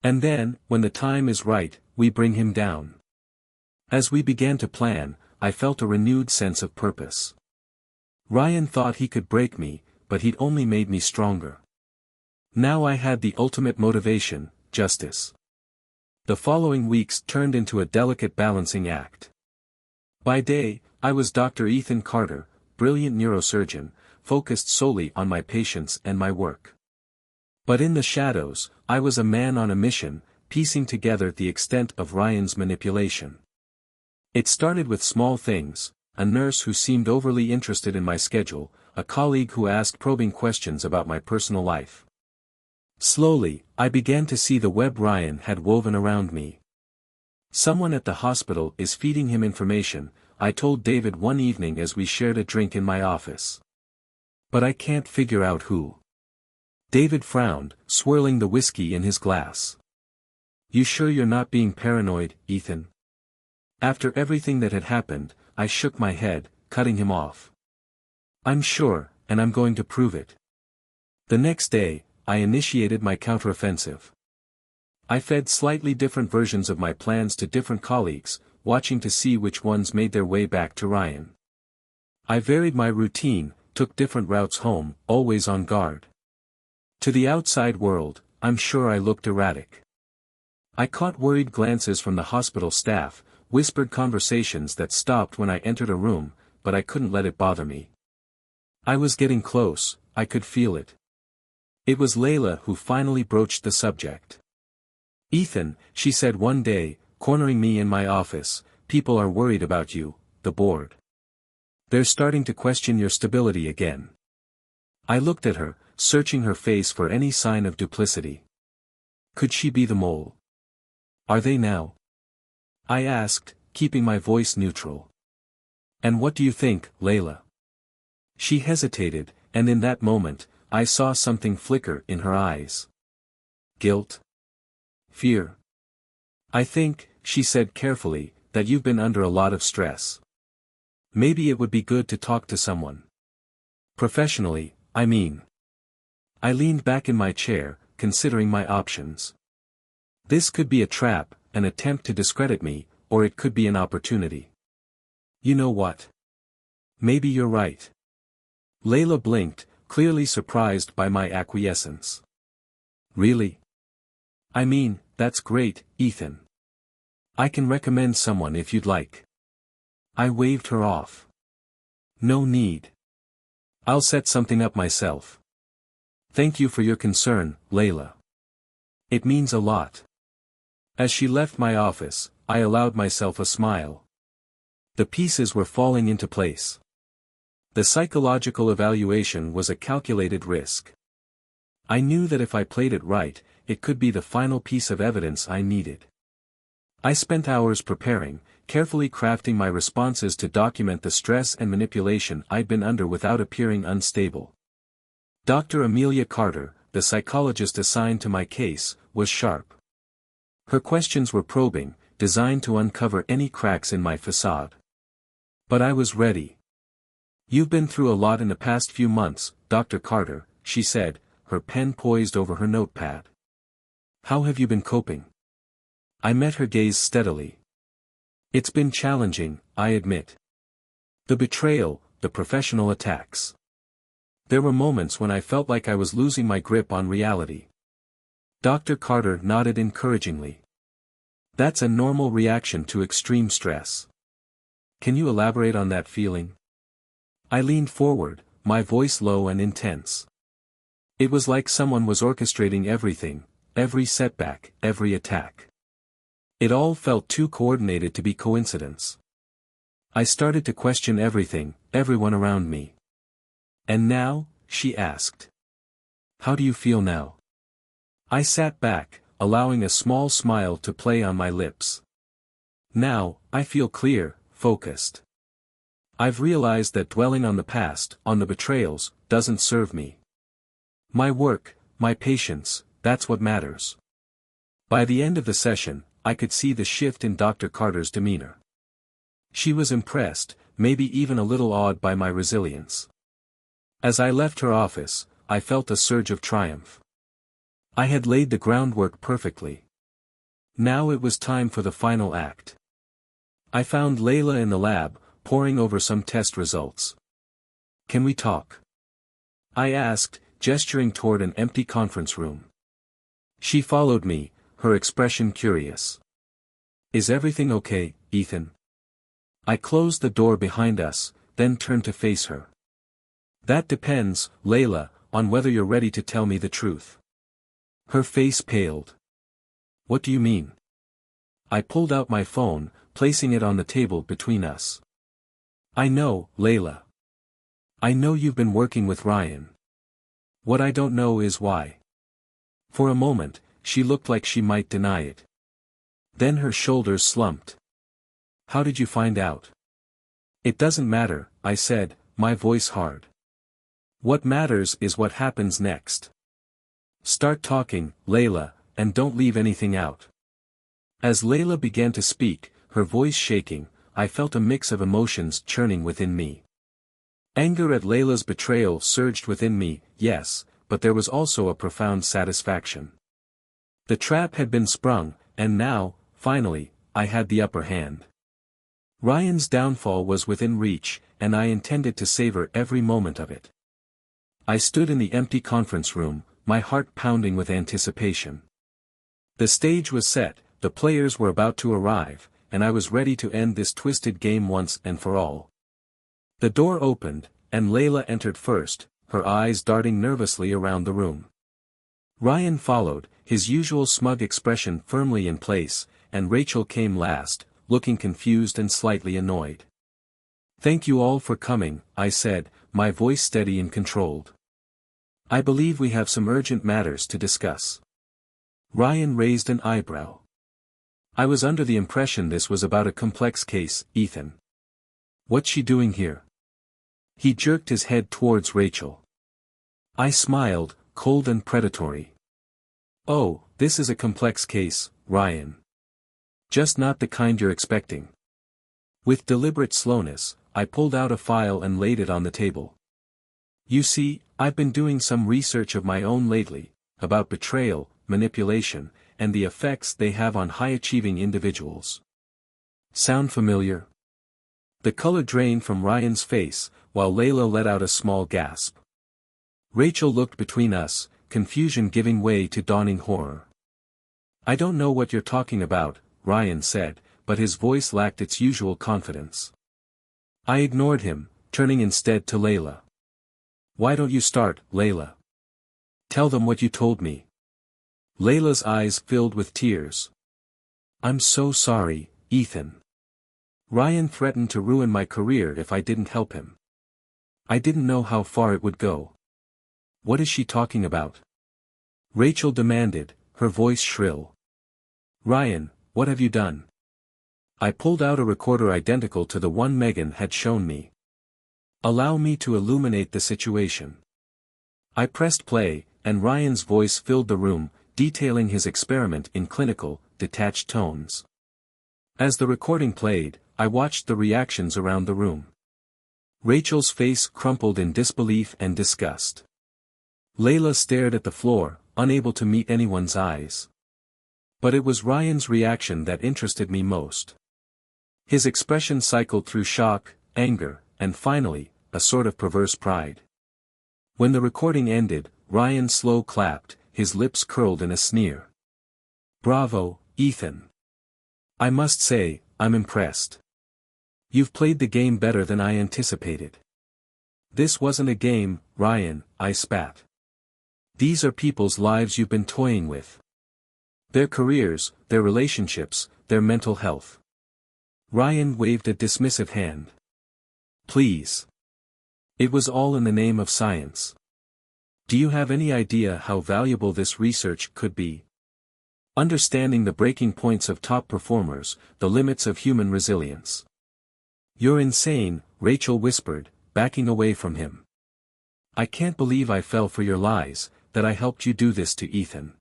And then, when the time is right, we bring him down. As we began to plan, I felt a renewed sense of purpose. Ryan thought he could break me, but he'd only made me stronger. Now I had the ultimate motivation, justice. The following weeks turned into a delicate balancing act. By day, I was Dr. Ethan Carter, brilliant neurosurgeon, focused solely on my patients and my work. But in the shadows, I was a man on a mission, piecing together the extent of Ryan's manipulation. It started with small things, a nurse who seemed overly interested in my schedule, a colleague who asked probing questions about my personal life. Slowly, I began to see the web Ryan had woven around me. Someone at the hospital is feeding him information, I told David one evening as we shared a drink in my office. But I can't figure out who. David frowned, swirling the whiskey in his glass. You sure you're not being paranoid, Ethan? After everything that had happened, I shook my head, cutting him off. I'm sure, and I'm going to prove it. The next day, I initiated my counteroffensive. I fed slightly different versions of my plans to different colleagues, watching to see which ones made their way back to Ryan. I varied my routine, took different routes home, always on guard. To the outside world, I'm sure I looked erratic. I caught worried glances from the hospital staff, whispered conversations that stopped when I entered a room, but I couldn't let it bother me. I was getting close, I could feel it. It was Layla who finally broached the subject. "Ethan," she said one day, cornering me in my office, "people are worried about you, the board. They're starting to question your stability again." I looked at her, searching her face for any sign of duplicity. Could she be the mole? "Are they now?" I asked, keeping my voice neutral. "And what do you think, Layla?" She hesitated, and in that moment, I saw something flicker in her eyes. Guilt? Fear? "I think," she said carefully, "that you've been under a lot of stress. Maybe it would be good to talk to someone. Professionally, I mean." I leaned back in my chair, considering my options. This could be a trap, an attempt to discredit me, or it could be an opportunity. "You know what? Maybe you're right." Layla blinked, clearly surprised by my acquiescence. "Really? I mean, that's great, Ethan. I can recommend someone if you'd like." I waved her off. "No need. I'll set something up myself. Thank you for your concern, Layla. It means a lot." As she left my office, I allowed myself a smile. The pieces were falling into place. The psychological evaluation was a calculated risk. I knew that if I played it right, it could be the final piece of evidence I needed. I spent hours preparing, carefully crafting my responses to document the stress and manipulation I'd been under without appearing unstable. Dr. Amelia Carter, the psychologist assigned to my case, was sharp. Her questions were probing, designed to uncover any cracks in my facade. But I was ready. "You've been through a lot in the past few months, Dr. Carter," she said, her pen poised over her notepad. "How have you been coping?" I met her gaze steadily. "It's been challenging, I admit. The betrayal, the professional attacks. There were moments when I felt like I was losing my grip on reality." Dr. Carter nodded encouragingly. "That's a normal reaction to extreme stress. Can you elaborate on that feeling?" I leaned forward, my voice low and intense. It was like someone was orchestrating everything, every setback, every attack. It all felt too coordinated to be coincidence. I started to question everything, everyone around me. "And now?" she asked. "How do you feel now?" I sat back, allowing a small smile to play on my lips. "Now, I feel clear, focused. I've realized that dwelling on the past, on the betrayals, doesn't serve me. My work, my patience, that's what matters." By the end of the session, I could see the shift in Dr. Carter's demeanor. She was impressed, maybe even a little awed by my resilience. As I left her office, I felt a surge of triumph. I had laid the groundwork perfectly. Now it was time for the final act. I found Layla in the lab, poring over some test results. "Can we talk?" I asked, gesturing toward an empty conference room. She followed me, her expression curious. "Is everything okay, Ethan?" I closed the door behind us, then turned to face her. "That depends, Layla, on whether you're ready to tell me the truth." Her face paled. "What do you mean?" I pulled out my phone, placing it on the table between us. "I know, Layla. I know you've been working with Ryan. What I don't know is why." For a moment, she looked like she might deny it. Then her shoulders slumped. "How did you find out?" "It doesn't matter," I said, my voice hard. "What matters is what happens next. Start talking, Layla, and don't leave anything out." As Layla began to speak, her voice shaking, I felt a mix of emotions churning within me. Anger at Layla's betrayal surged within me, yes, but there was also a profound satisfaction. The trap had been sprung, and now, finally, I had the upper hand. Ryan's downfall was within reach, and I intended to savor every moment of it. I stood in the empty conference room, my heart pounding with anticipation. The stage was set, the players were about to arrive, and I was ready to end this twisted game once and for all. The door opened, and Layla entered first, her eyes darting nervously around the room. Ryan followed, his usual smug expression firmly in place, and Rachel came last, looking confused and slightly annoyed. "Thank you all for coming," I said, my voice steady and controlled. "I believe we have some urgent matters to discuss." Ryan raised an eyebrow. "I was under the impression this was about a complex case, Ethan. What's she doing here?" He jerked his head towards Rachel. I smiled, cold and predatory. "Oh, this is a complex case, Ryan. Just not the kind you're expecting." With deliberate slowness, I pulled out a file and laid it on the table. "You see, I've been doing some research of my own lately, about betrayal, manipulation, and the effects they have on high-achieving individuals. Sound familiar?" The color drained from Ryan's face, while Layla let out a small gasp. Rachel looked between us, confusion giving way to dawning horror. "I don't know what you're talking about," Ryan said, but his voice lacked its usual confidence. I ignored him, turning instead to Layla. "Why don't you start, Layla? Tell them what you told me." Layla's eyes filled with tears. "I'm so sorry, Ethan. Ryan threatened to ruin my career if I didn't help him. I didn't know how far it would go." "What is she talking about?" Rachel demanded, her voice shrill. "Ryan, what have you done?" I pulled out a recorder identical to the one Megan had shown me. "Allow me to illuminate the situation." I pressed play, and Ryan's voice filled the room, detailing his experiment in clinical, detached tones. As the recording played, I watched the reactions around the room. Rachel's face crumpled in disbelief and disgust. Layla stared at the floor, unable to meet anyone's eyes. But it was Ryan's reaction that interested me most. His expression cycled through shock, anger, and finally, a sort of perverse pride. When the recording ended, Ryan slow clapped, his lips curled in a sneer. "Bravo, Ethan. I must say, I'm impressed. You've played the game better than I anticipated." "This wasn't a game, Ryan," I spat. "These are people's lives you've been toying with. Their careers, their relationships, their mental health." Ryan waved a dismissive hand. "Please. It was all in the name of science. Do you have any idea how valuable this research could be? Understanding the breaking points of top performers, the limits of human resilience." "You're insane," Rachel whispered, backing away from him. "I can't believe I fell for your lies, that I helped you do this to Ethan."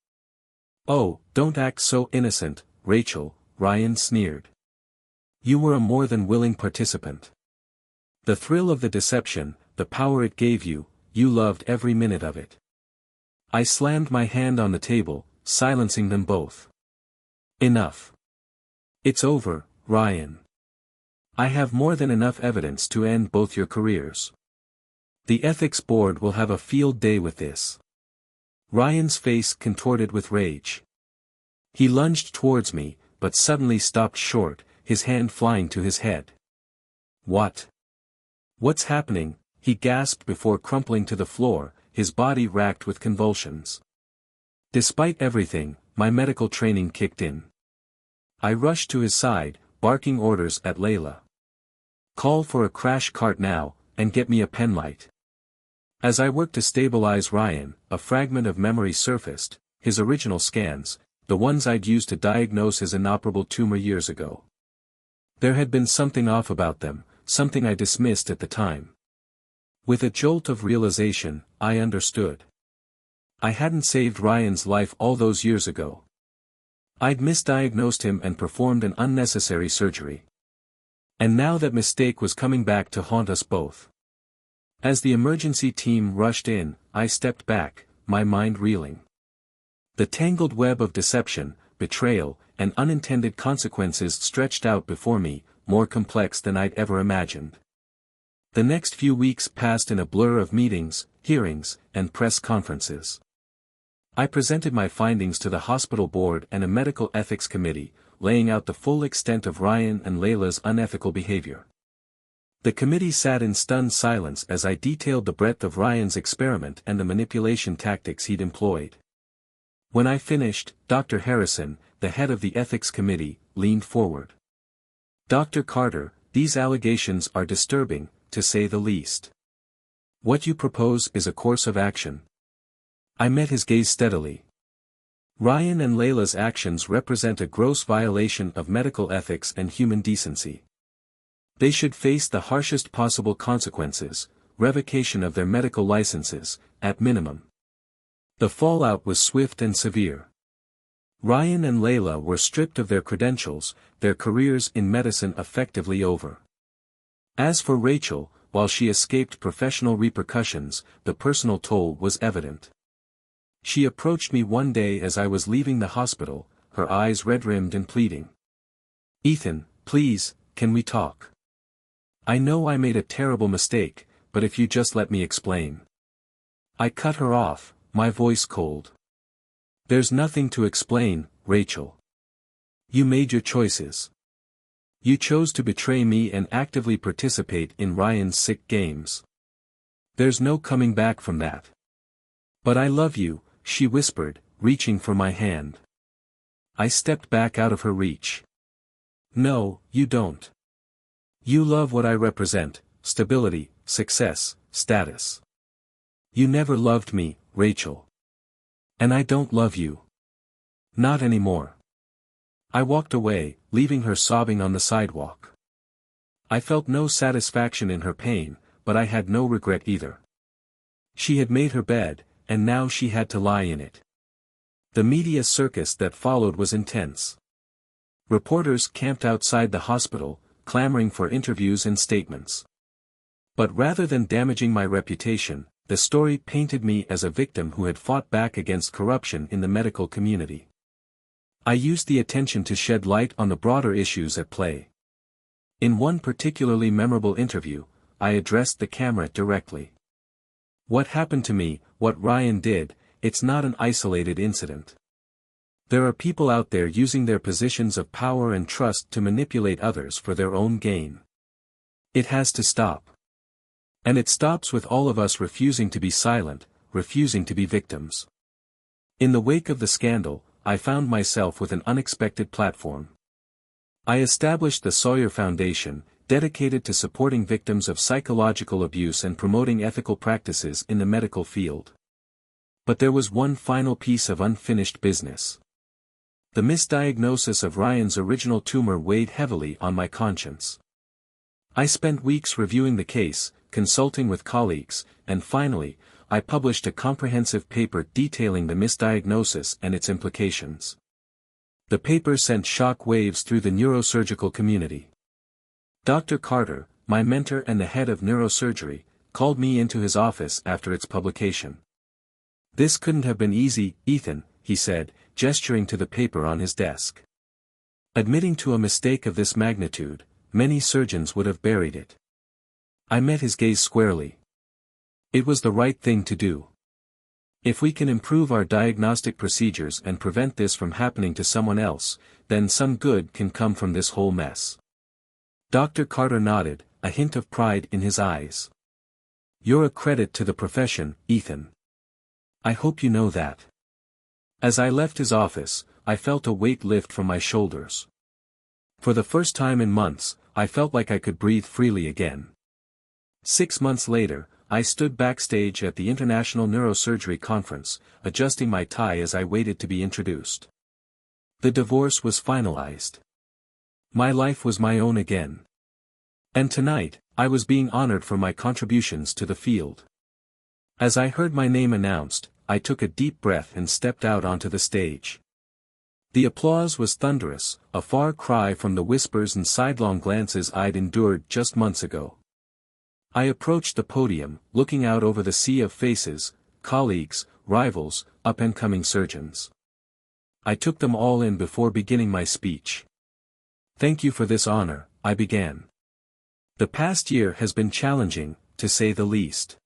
"Oh, don't act so innocent, Rachel," Ryan sneered. "You were a more than willing participant. The thrill of the deception, the power it gave you, you loved every minute of it." I slammed my hand on the table, silencing them both. "Enough. It's over, Ryan. I have more than enough evidence to end both your careers. The ethics board will have a field day with this." Ryan's face contorted with rage. He lunged towards me, but suddenly stopped short, his hand flying to his head. "What? What's happening?" he gasped before crumpling to the floor, his body racked with convulsions. Despite everything, my medical training kicked in. I rushed to his side, barking orders at Layla. "Call for a crash cart now, and get me a penlight." As I worked to stabilize Ryan, a fragment of memory surfaced, his original scans, the ones I'd used to diagnose his inoperable tumor years ago. There had been something off about them, something I dismissed at the time. With a jolt of realization, I understood. I hadn't saved Ryan's life all those years ago. I'd misdiagnosed him and performed an unnecessary surgery. And now that mistake was coming back to haunt us both. As the emergency team rushed in, I stepped back, my mind reeling. The tangled web of deception, betrayal, and unintended consequences stretched out before me, more complex than I'd ever imagined. The next few weeks passed in a blur of meetings, hearings, and press conferences. I presented my findings to the hospital board and a medical ethics committee, laying out the full extent of Ryan and Layla's unethical behavior. The committee sat in stunned silence as I detailed the breadth of Ryan's experiment and the manipulation tactics he'd employed. When I finished, Dr. Harrison, the head of the ethics committee, leaned forward. "Dr. Carter, these allegations are disturbing, to say the least. What you propose is a course of action." I met his gaze steadily. "Ryan and Layla's actions represent a gross violation of medical ethics and human decency. They should face the harshest possible consequences, revocation of their medical licenses, at minimum." The fallout was swift and severe. Ryan and Layla were stripped of their credentials, their careers in medicine effectively over. As for Rachel, while she escaped professional repercussions, the personal toll was evident. She approached me one day as I was leaving the hospital, her eyes red-rimmed and pleading. "Ethan, please, can we talk? I know I made a terrible mistake, but if you just let me explain." I cut her off, my voice cold. "There's nothing to explain, Rachel. You made your choices. You chose to betray me and actively participate in Ryan's sick games. There's no coming back from that." "But I love you," she whispered, reaching for my hand. I stepped back out of her reach. "No, you don't. You love what I represent, stability, success, status. You never loved me, Rachel. And I don't love you. Not anymore." I walked away, leaving her sobbing on the sidewalk. I felt no satisfaction in her pain, but I had no regret either. She had made her bed, and now she had to lie in it. The media circus that followed was intense. Reporters camped outside the hospital, clamoring for interviews and statements. But rather than damaging my reputation, the story painted me as a victim who had fought back against corruption in the medical community. I used the attention to shed light on the broader issues at play. In one particularly memorable interview, I addressed the camera directly. "What happened to me, what Ryan did, it's not an isolated incident. There are people out there using their positions of power and trust to manipulate others for their own gain. It has to stop. And it stops with all of us refusing to be silent, refusing to be victims." In the wake of the scandal, I found myself with an unexpected platform. I established the Sawyer Foundation, dedicated to supporting victims of psychological abuse and promoting ethical practices in the medical field. But there was one final piece of unfinished business. The misdiagnosis of Ryan's original tumor weighed heavily on my conscience. I spent weeks reviewing the case, consulting with colleagues, and finally, I published a comprehensive paper detailing the misdiagnosis and its implications. The paper sent shock waves through the neurosurgical community. Dr. Carter, my mentor and the head of neurosurgery, called me into his office after its publication. "This couldn't have been easy, Ethan," he said, gesturing to the paper on his desk. "Admitting to a mistake of this magnitude, many surgeons would have buried it." I met his gaze squarely. It was the right thing to do. If we can improve our diagnostic procedures and prevent this from happening to someone else, then some good can come from this whole mess. Dr. Carter nodded, a hint of pride in his eyes. "You're a credit to the profession, Ethan. I hope you know that." As I left his office, I felt a weight lift from my shoulders. For the first time in months, I felt like I could breathe freely again. 6 months later, I stood backstage at the International Neurosurgery Conference, adjusting my tie as I waited to be introduced. The divorce was finalized. My life was my own again. And tonight, I was being honored for my contributions to the field. As I heard my name announced, I took a deep breath and stepped out onto the stage. The applause was thunderous, a far cry from the whispers and sidelong glances I'd endured just months ago. I approached the podium, looking out over the sea of faces, colleagues, rivals, up-and-coming surgeons. I took them all in before beginning my speech. "Thank you for this honor," I began. "The past year has been challenging, to say the least.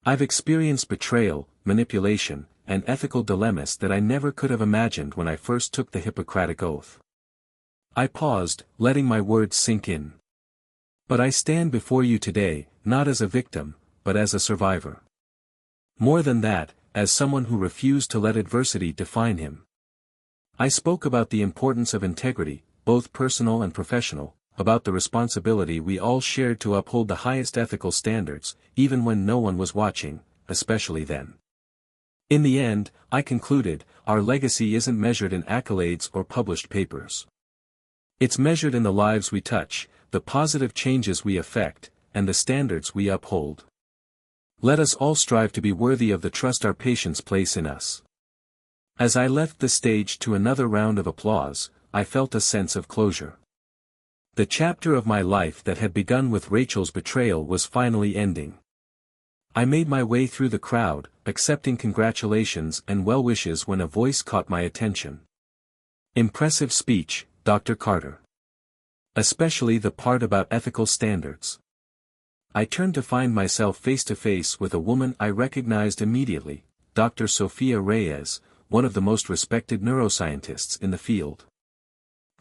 I've experienced betrayal, manipulation, and ethical dilemmas that I never could have imagined when I first took the Hippocratic Oath." I paused, letting my words sink in. "But I stand before you today, not as a victim, but as a survivor. More than that, as someone who refused to let adversity define him." I spoke about the importance of integrity, both personal and professional, about the responsibility we all shared to uphold the highest ethical standards, even when no one was watching, especially then. In the end, I concluded, our legacy isn't measured in accolades or published papers. It's measured in the lives we touch, the positive changes we effect, and the standards we uphold. Let us all strive to be worthy of the trust our patients place in us. As I left the stage to another round of applause, I felt a sense of closure. The chapter of my life that had begun with Rachel's betrayal was finally ending. I made my way through the crowd, accepting congratulations and well wishes when a voice caught my attention. "Impressive speech, Dr. Carter. Especially the part about ethical standards." I turned to find myself face to face with a woman I recognized immediately, Dr. Sophia Reyes, one of the most respected neuroscientists in the field.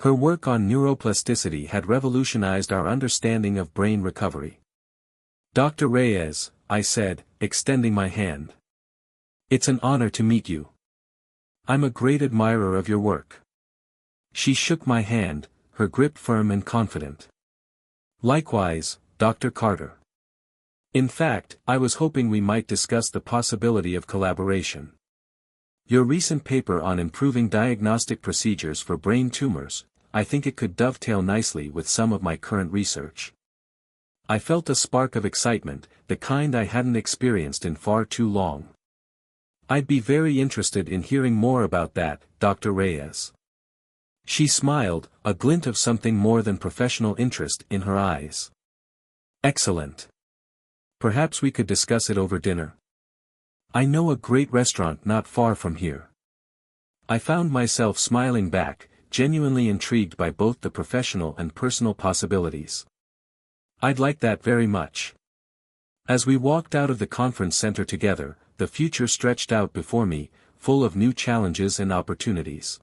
Her work on neuroplasticity had revolutionized our understanding of brain recovery. "Dr. Reyes," I said, extending my hand. "It's an honor to meet you. I'm a great admirer of your work." She shook my hand, her grip firm and confident. "Likewise, Dr. Carter. In fact, I was hoping we might discuss the possibility of collaboration. Your recent paper on improving diagnostic procedures for brain tumors, I think it could dovetail nicely with some of my current research." I felt a spark of excitement, the kind I hadn't experienced in far too long. "I'd be very interested in hearing more about that, Dr. Reyes." She smiled, a glint of something more than professional interest in her eyes. "Excellent. Perhaps we could discuss it over dinner. I know a great restaurant not far from here." I found myself smiling back, genuinely intrigued by both the professional and personal possibilities. "I'd like that very much." As we walked out of the conference center together, the future stretched out before me, full of new challenges and opportunities.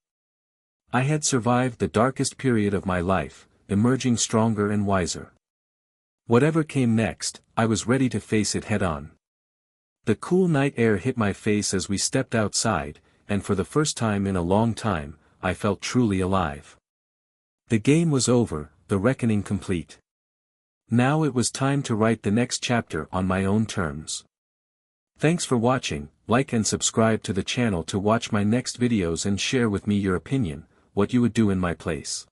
I had survived the darkest period of my life, emerging stronger and wiser. Whatever came next, I was ready to face it head-on. The cool night air hit my face as we stepped outside, and for the first time in a long time, I felt truly alive. The game was over, the reckoning complete. Now it was time to write the next chapter on my own terms. Thanks for watching. Like and subscribe to the channel to watch my next videos and share with me your opinion, what you would do in my place.